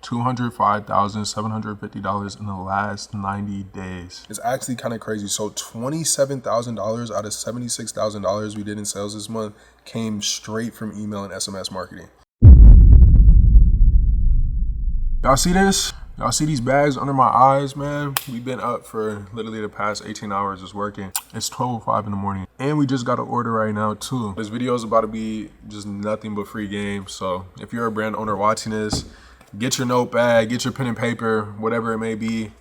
$205,750 in the last 90 days. It's actually kind of crazy. So $27,000 out of $76,000 we did in sales this month came straight from email and SMS marketing. Y'all see this? Y'all see these bags under my eyes, man? We've been up for literally the past 18 hours just working. It's 12:05 in the morning. And we just got an order right now too. This video is about to be just nothing but free game. So if you're a brand owner watching this, get your notepad, get your pen and paper, whatever it may be.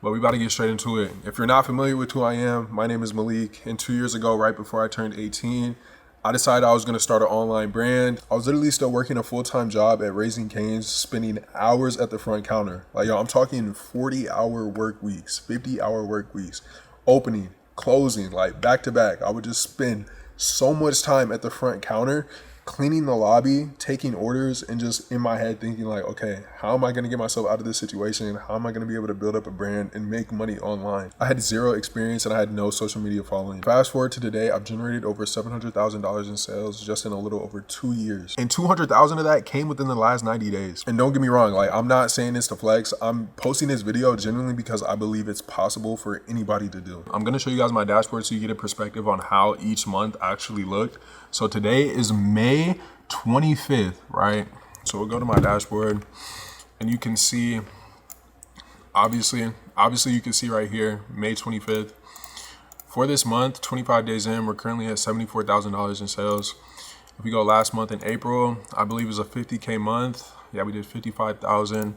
But we about to get straight into it. If you're not familiar with who I am, my name is Malik. And 2 years ago, right before I turned 18, I decided I was gonna start an online brand. I was literally still working a full-time job at Raising Cane's, spending hours at the front counter. Like, yo, I'm talking 40-hour work weeks, 50-hour work weeks, opening, closing, like back to back. I would just spend so much time at the front counter, cleaning the lobby, taking orders, and just in my head thinking like, okay, how am I gonna get myself out of this situation? How am I gonna be able to build up a brand and make money online? I had zero experience and I had no social media following. Fast forward to today, I've generated over $700,000 in sales just in a little over 2 years. And 200,000 of that came within the last 90 days. And don't get me wrong, like, I'm not saying this to flex. I'm posting this video genuinely because I believe it's possible for anybody to do. I'm gonna show you guys my dashboard so you get a perspective on how each month actually looked. So today is May 25th, right? So we'll go to my dashboard and you can see, obviously you can see right here, May 25th. For this month, 25 days in, we're currently at $74,000 in sales. If we go last month in April, I believe it was a 50K month. Yeah, we did 55,000.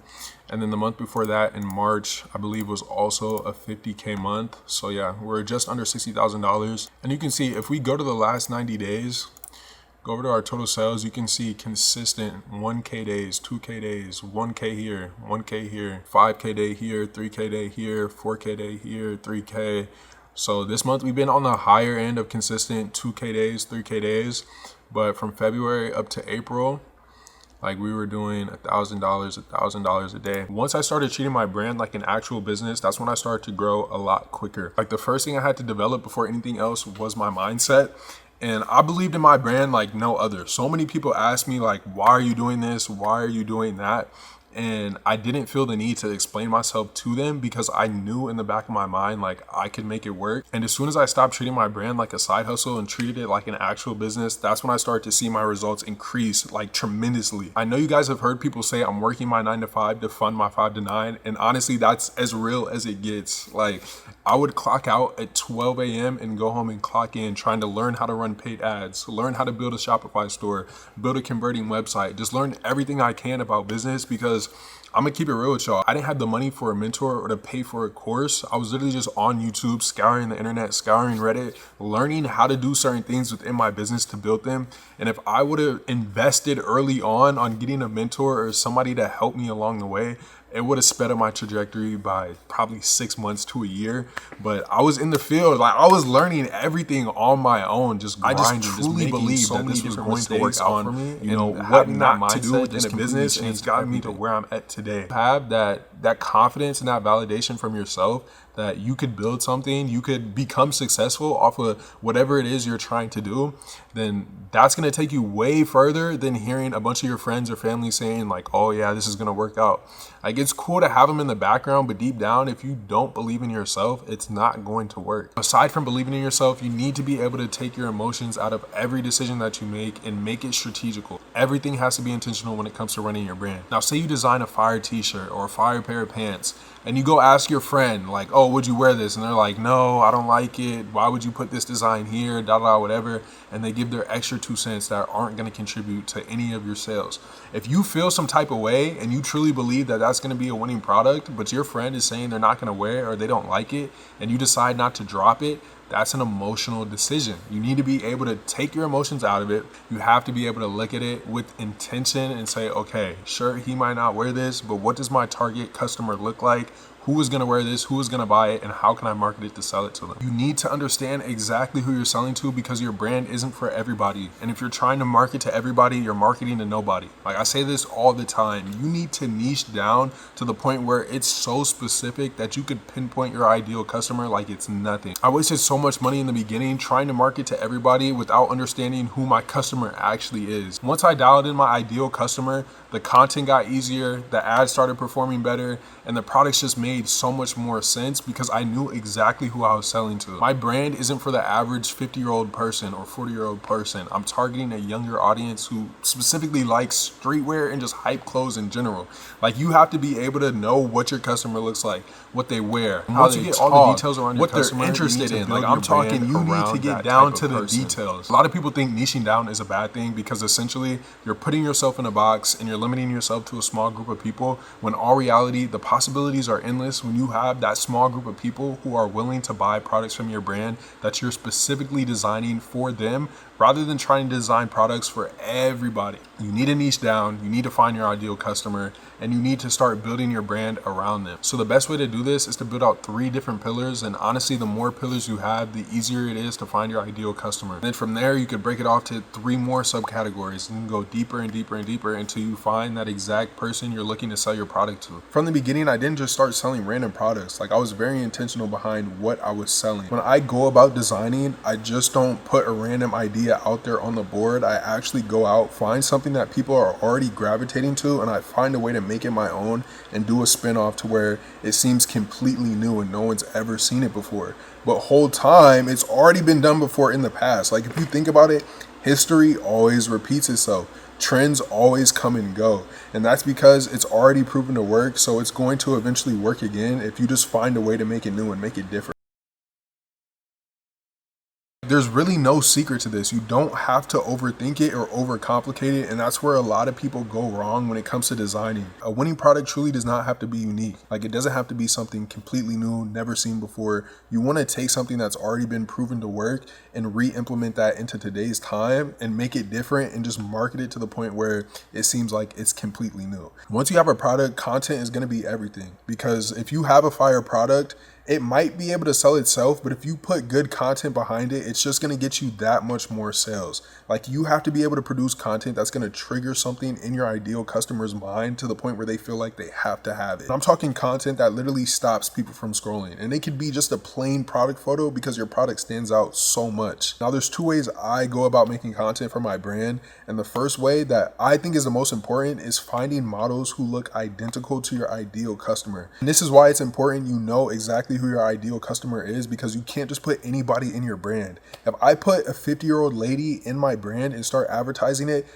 And then the month before that in March, I believe was also a 50K month. So yeah, we're just under $60,000. And you can see if we go to the last 90 days, go over to our total sales, you can see consistent 1K days, 2K days, 1K here, 1K here, 5K day here, 3K day here, 4K day here, 3K. So this month we've been on the higher end of consistent 2K days, 3K days. But from February up to April, like, we were doing $1,000 a day. Once I started treating my brand like an actual business, that's when I started to grow a lot quicker. Like, the first thing I had to develop before anything else was my mindset. And I believed in my brand like no other. So many people ask me like, why are you doing this? Why are you doing that? And I didn't feel the need to explain myself to them because I knew in the back of my mind, like, I could make it work. And as soon as I stopped treating my brand like a side hustle and treated it like an actual business, that's when I started to see my results increase like tremendously. I know you guys have heard people say I'm working my 9 to 5 to fund my 5 to 9. And honestly, that's as real as it gets. Like, I would clock out at 12 a.m. and go home and clock in trying to learn how to run paid ads, learn how to build a Shopify store, build a converting website, just learn everything I can about business because I'm gonna keep it real with y'all. I didn't have the money for a mentor or to pay for a course. I was literally just on YouTube, scouring the internet, scouring Reddit, learning how to do certain things within my business to build them. And if I would have invested early on getting a mentor or somebody to help me along the way, it would have sped up my trajectory by probably 6 months to a year. But I was in the field, like, I was learning everything on my own, just grinding. I just truly believed that this was going to work out for me. You know, what not to do in a business, and it's gotten me to where I'm at today. Have that confidence and that validation from yourself that you could build something, you could become successful off of whatever it is you're trying to do, then that's gonna take you way further than hearing a bunch of your friends or family saying like, oh yeah, this is gonna work out. Like, it's cool to have them in the background, but deep down, if you don't believe in yourself, it's not going to work. Aside from believing in yourself, you need to be able to take your emotions out of every decision that you make and make it strategical. Everything has to be intentional when it comes to running your brand. Now, say you design a fire t-shirt or a fire pair of pants, and you go ask your friend like, oh, would you wear this? And they're like, no, I don't like it. Why would you put this design here, whatever. And they give their extra 2 cents that aren't gonna contribute to any of your sales. If you feel some type of way and you truly believe that that's gonna be a winning product, but your friend is saying they're not gonna wear it or they don't like it, and you decide not to drop it, that's an emotional decision. You need to be able to take your emotions out of it. You have to be able to look at it with intention and say, okay, sure, he might not wear this, but what does my target customer look like? who is gonna wear this, who is gonna buy it, and how can I market it to sell it to them. You need to understand exactly who you're selling to, because your brand isn't for everybody. And if you're trying to market to everybody, you're marketing to nobody. Like I say this all the time, you need to niche down to the point where it's so specific that you could pinpoint your ideal customer like it's nothing. I wasted so much money in the beginning trying to market to everybody without understanding who my customer actually is. Once I dialed in my ideal customer, the content got easier, the ads started performing better, and the products just made so much more sense because I knew exactly who I was selling to. My brand isn't for the average 50-year-old person or 40-year-old person. I'm targeting a younger audience who specifically likes streetwear and just hype clothes in general. Like, you have to be able to know what your customer looks like, what they wear, how they talk, all the details around what they're interested in. Like, I'm talking, you need to get down to the details. A lot of people think niching down is a bad thing because essentially you're putting yourself in a box and you're limiting yourself to a small group of people, when all reality, the possibilities are endless when you have that small group of people who are willing to buy products from your brand that you're specifically designing for them, rather than trying to design products for everybody. You need to niche down, you need to find your ideal customer, and you need to start building your brand around them. So the best way to do this is to build out 3 different pillars, and honestly, the more pillars you have, the easier it is to find your ideal customer. And then from there, you could break it off to 3 more subcategories, and you can go deeper and deeper and deeper until you find that exact person you're looking to sell your product to. From the beginning, I didn't just start selling random products. Like, I was very intentional behind what I was selling. When I go about designing, I just don't put a random idea out there on the board. I actually go out, find something that people are already gravitating to, and I find a way to make it my own and do a spin-off to where it seems completely new and no one's ever seen it before. But whole time, it's already been done before in the past. Like, if you think about it, history always repeats itself. Trends always come and go, and that's because it's already proven to work, so it's going to eventually work again if you just find a way to make it new and make it different. There's really no secret to this. You don't have to overthink it or overcomplicate it, and that's where a lot of people go wrong when it comes to designing. A winning product truly does not have to be unique. Like, it doesn't have to be something completely new, never seen before. You want to take something that's already been proven to work and re-implement that into today's time and make it different and just market it to the point where it seems like it's completely new. Once you have a product, content is going to be everything, because if you have a fire product, it might be able to sell itself, but if you put good content behind it, it's just going to get you that much more sales. Like, you have to be able to produce content that's going to trigger something in your ideal customer's mind to the point where they feel like they have to have it. And I'm talking content that literally stops people from scrolling, and it could be just a plain product photo because your product stands out so much. Now, there's 2 ways I go about making content for my brand, and the first way that I think is the most important is finding models who look identical to your ideal customer. And this is why it's important you know exactly who your ideal customer is, because you can't just put anybody in your brand. If I put a 50-year-old lady in my brand and start advertising it,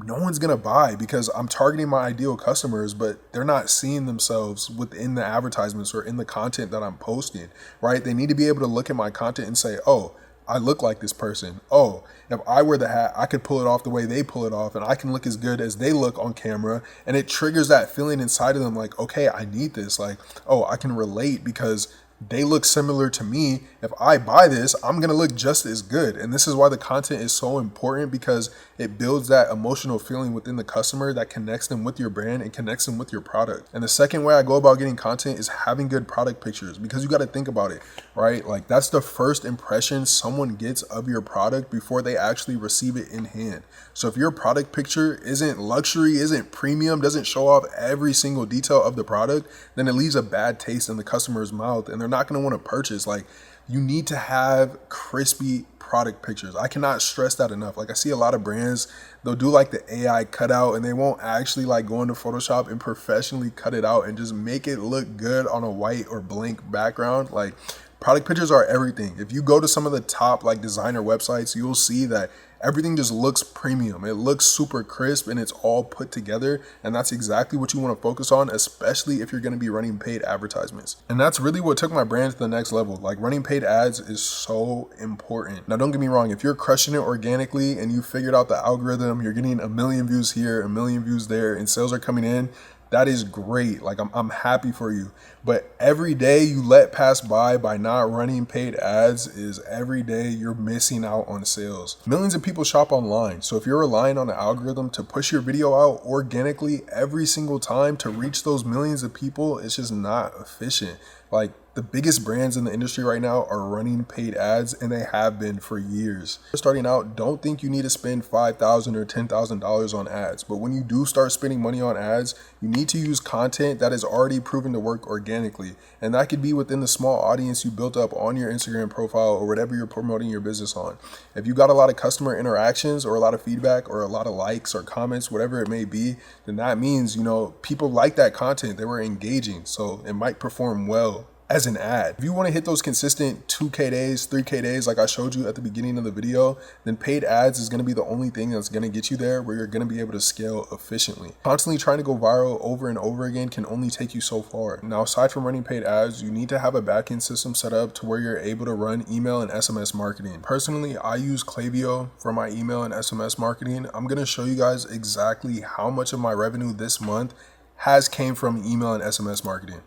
no one's gonna buy because I'm targeting my ideal customers, but they're not seeing themselves within the advertisements or in the content that I'm posting, right? They need to be able to look at my content and say, oh, I look like this person. Oh, if I wear the hat, I could pull it off the way they pull it off, and I can look as good as they look on camera. And it triggers that feeling inside of them like, okay, I need this. Like, oh, I can relate because they look similar to me. If I buy this, I'm going to look just as good. And this is why the content is so important, because it builds that emotional feeling within the customer that connects them with your brand and connects them with your product. And the second way I go about getting content is having good product pictures, because you got to think about it, right? Like, that's the first impression someone gets of your product before they actually receive it in hand. So if your product picture isn't luxury, isn't premium, doesn't show off every single detail of the product, then it leaves a bad taste in the customer's mouth and they're not going to want to purchase. Like, you need to have crispy product pictures. I cannot stress that enough. Like, I see a lot of brands, they'll do like the AI cutout and they won't actually like go into Photoshop and professionally cut it out and just make it look good on a white or blank background. Like, product pictures are everything. If you go to some of the top like designer websites, you'll see that everything just looks premium. It looks super crisp and it's all put together. And that's exactly what you want to focus on, especially if you're going to be running paid advertisements. And that's really what took my brand to the next level. Like, running paid ads is so important. Now, don't get me wrong. If you're crushing it organically and you figured out the algorithm, you're getting 1 million views here, 1 million views there, and sales are coming in, that is great. Like I'm happy for you. But every day you let pass by not running paid ads is every day you're missing out on sales. Millions of people shop online. So if you're relying on the algorithm to push your video out organically every single time to reach those millions of people, it's just not efficient. Like the biggest brands in the industry right now are running paid ads, and they have been for years. Starting out, don't think you need to spend $5,000 or $10,000 on ads. But when you do start spending money on ads, you need to use content that is already proven to work organically. And that could be within the small audience you built up on your Instagram profile or whatever you're promoting your business on. If you got a lot of customer interactions or a lot of feedback or a lot of likes or comments, whatever it may be, then that means, people like that content. They were engaging. So it might perform well as an ad. If you want to hit those consistent 2K days, 3K days, like I showed you at the beginning of the video, then paid ads is going to be the only thing that's going to get you there where you're going to be able to scale efficiently. Constantly trying to go viral over and over again can only take you so far. Now, aside from running paid ads, you need to have a backend system set up to where you're able to run email and SMS marketing. Personally, I use Klaviyo for my email and SMS marketing. I'm going to show you guys exactly how much of my revenue this month came from email and SMS marketing.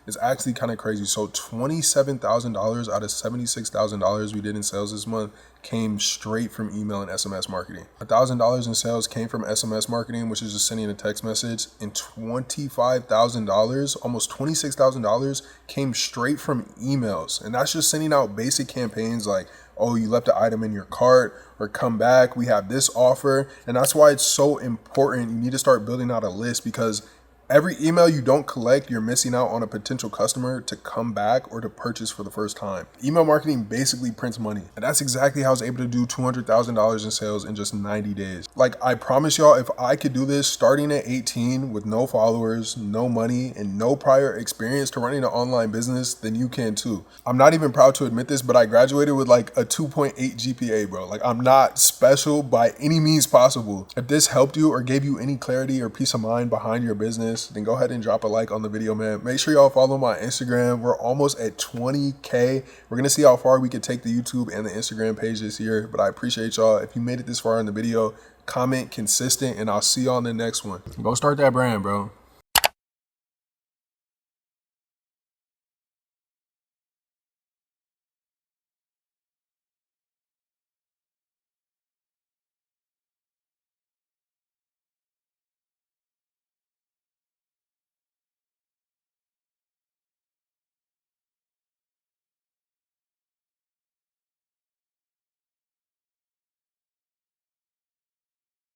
It's actually kind of crazy. So $27,000 out of $76,000 we did in sales this month came straight from email and SMS marketing. $1,000 in sales came from SMS marketing, which is just sending a text message, and $25,000, almost $26,000 came straight from emails. And that's just sending out basic campaigns like, oh, you left an item in your cart, or come back, we have this offer. And that's why it's so important. You need to start building out a list, because every email you don't collect, you're missing out on a potential customer to come back or to purchase for the first time. Email marketing basically prints money. And that's exactly how I was able to do $200,000 in sales in just 90 days. Like, I promise y'all, if I could do this starting at 18 with no followers, no money, and no prior experience to running an online business, then you can too. I'm not even proud to admit this, but I graduated with like a 2.8 GPA, bro. Like, I'm not special by any means possible. If this helped you or gave you any clarity or peace of mind behind your business, then go ahead and drop a like on the video, man. Make sure y'all follow my Instagram. We're almost at 20K. We're gonna see how far we can take the YouTube and the Instagram page this year, but I appreciate y'all. If you made it this far in the video, comment consistent, and I'll see you on the next one. Go start that brand, bro.